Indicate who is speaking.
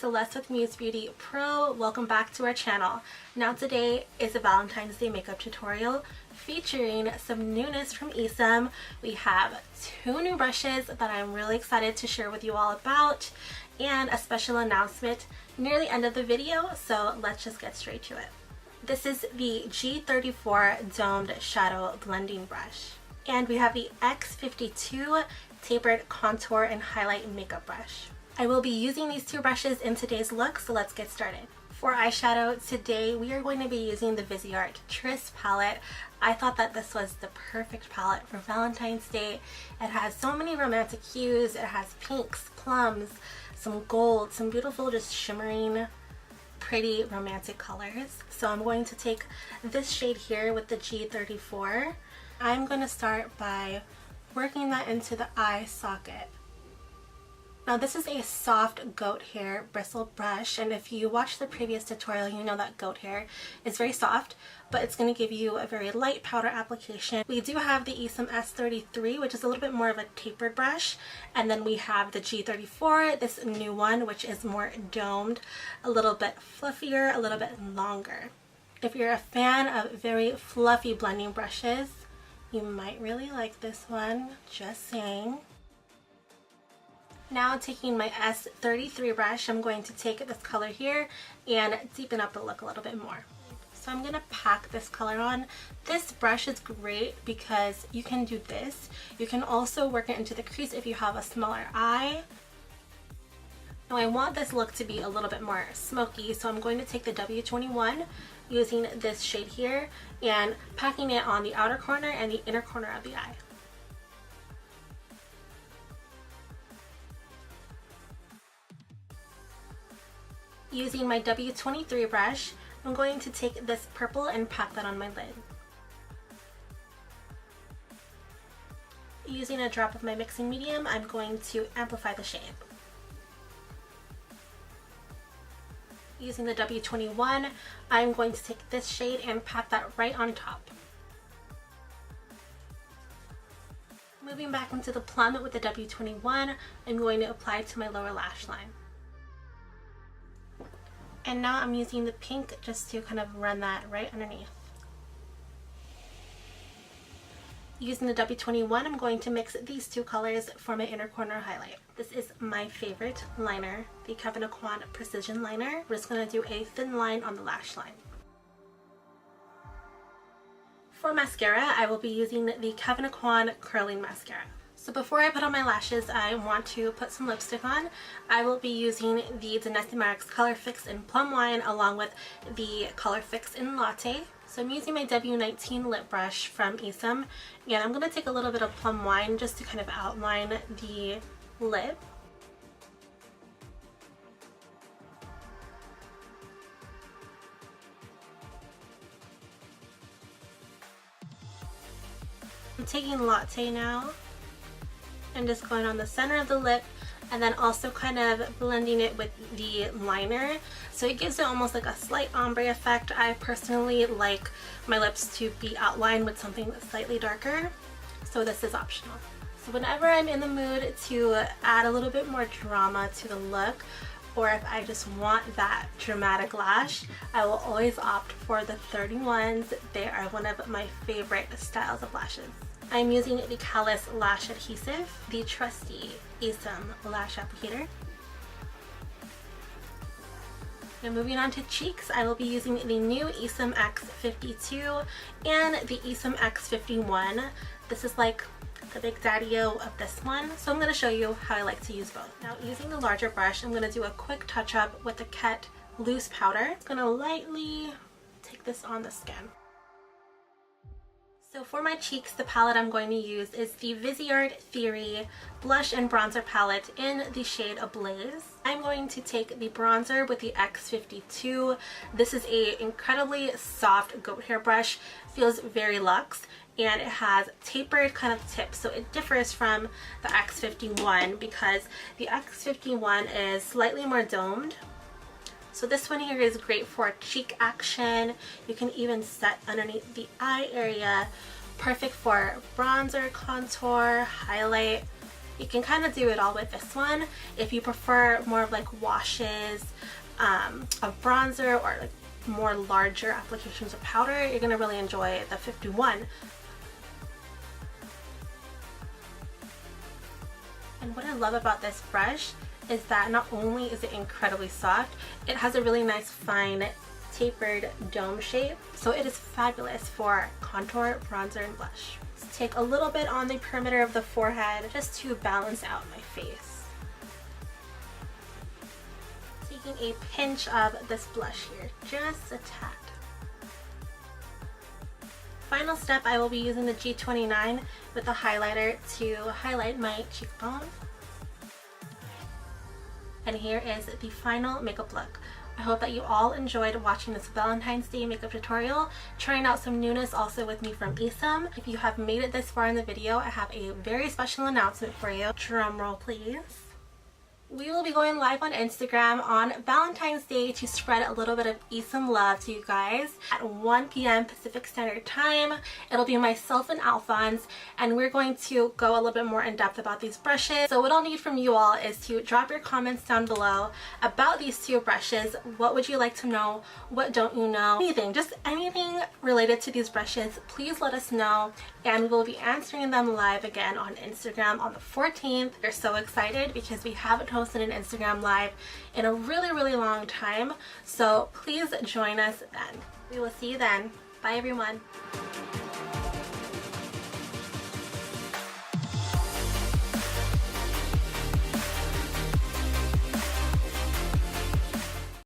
Speaker 1: Celeste with Muse Beauty Pro. Welcome back to our channel. Now today is a Valentine's Day makeup tutorial featuring some newness from ESUM. We have two new brushes that I'm really excited to share with you all about, and a special announcement near the end of the video, so let's just get straight to it. This is the G34 Domed Shadow Blending Brush, and we have the X52 Tapered Contour and Highlight Makeup Brush. I will be using these two brushes in today's look, so let's get started. For eyeshadow today, we are going to be using the Viseart Tryst palette. I thought that this was the perfect palette for Valentine's Day. It has so many romantic hues. It has pinks, plums, some gold, some beautiful just shimmering, pretty romantic colors. So I'm going to take this shade here with the G34. I'm going to start by working that into the eye socket. Now this is a soft goat hair bristle brush, and if you watched the previous tutorial you know that goat hair is very soft, but it's going to give you a very light powder application. We do have the ESUM S33, which is a little bit more of a tapered brush, and then we have the G34, this new one, which is more domed, a little bit fluffier, a little bit longer. If you're a fan of very fluffy blending brushes, you might really like this one, just saying. Now taking my S33 brush, I'm going to take this color here and deepen up the look a little bit more. So I'm going to pack this color on. This brush is great because you can do this. You can also work it into the crease if you have a smaller eye. Now I want this look to be a little bit more smoky, so I'm going to take the W21 using this shade here and packing it on the outer corner and the inner corner of the eye. Using my W23 brush, I'm going to take this purple and pack that on my lid. Using a drop of my mixing medium, I'm going to amplify the shade. Using the W21, I'm going to take this shade and pat that right on top. Moving back into the Plum with the W21, I'm going to apply it to my lower lash line. And now I'm using the pink just to kind of run that right underneath. Using the W21, I'm going to mix these two colors for my inner corner highlight. This is my favorite liner, the Kevyn Aucoin Precision Liner. We're just going to do a thin line on the lash line. For mascara, I will be using the Kevyn Aucoin Curling Mascara. So before I put on my lashes, I want to put some lipstick on. I will be using the Danessa Myricks Colorfix in Plum Wine along with the Colorfix in Latte. So I'm using my W19 lip brush from ESUM, and I'm going to take a little bit of Plum Wine just to kind of outline the lip. I'm taking Latte now and just going on the center of the lip, and then also kind of blending it with the liner, so it gives it almost like a slight ombre effect. I personally like my lips to be outlined with something that's slightly darker, so this is optional. So whenever I'm in the mood to add a little bit more drama to the look, or if I just want that dramatic lash, I will always opt for the 31s. They are one of my favorite styles of lashes. I'm using the Callus Lash Adhesive, the trusty ESUM lash applicator. Now moving on to cheeks, I will be using the new ESUM X52 and the ESUM X51. This is like the big daddy-o of this one, so I'm going to show you how I like to use both. Now using the larger brush, I'm going to do a quick touch-up with the Ket loose powder. I'm going to lightly take this on the skin. So for my cheeks, the palette I'm going to use is the Viseart Theory Blush and Bronzer Palette in the shade Ablaze. I'm going to take the bronzer with the X52. This is a incredibly soft goat hair brush, feels very luxe, and it has tapered kind of tips, so it differs from the X51 because the X51 is slightly more domed. So this one here is great for cheek action. You can even set underneath the eye area. Perfect for bronzer, contour, highlight. You can kind of do it all with this one. If you prefer more of like washes of bronzer or like more larger applications of powder, you're gonna really enjoy the 51. And what I love about this brush is that not only is it incredibly soft, it has a really nice fine tapered dome shape, so it is fabulous for contour, bronzer, and blush. Let's take a little bit on the perimeter of the forehead just to balance out my face. Taking a pinch of this blush here, just a tad. Final step, I will be using the G29 with the highlighter to highlight my cheekbone. And here is the final makeup look. I hope that you all enjoyed watching this Valentine's Day makeup tutorial, trying out some newness also with me from ESUM. If you have made it this far in the video, I have a very special announcement for you. Drum roll please. We will be going live on Instagram on Valentine's Day to spread a little bit of ESUM love to you guys at 1 p.m. Pacific Standard Time. It'll be myself and Alphonse, and we're going to go a little bit more in depth about these brushes. So what I'll need from you all is to drop your comments down below about these two brushes. What would you like to know? What don't you know? Anything, just anything related to these brushes, please let us know, and we'll be answering them live again on Instagram on the 14th. We're so excited because we haven't hosted an Instagram live in a really long time, so please join us then. We will see you then. Bye everyone.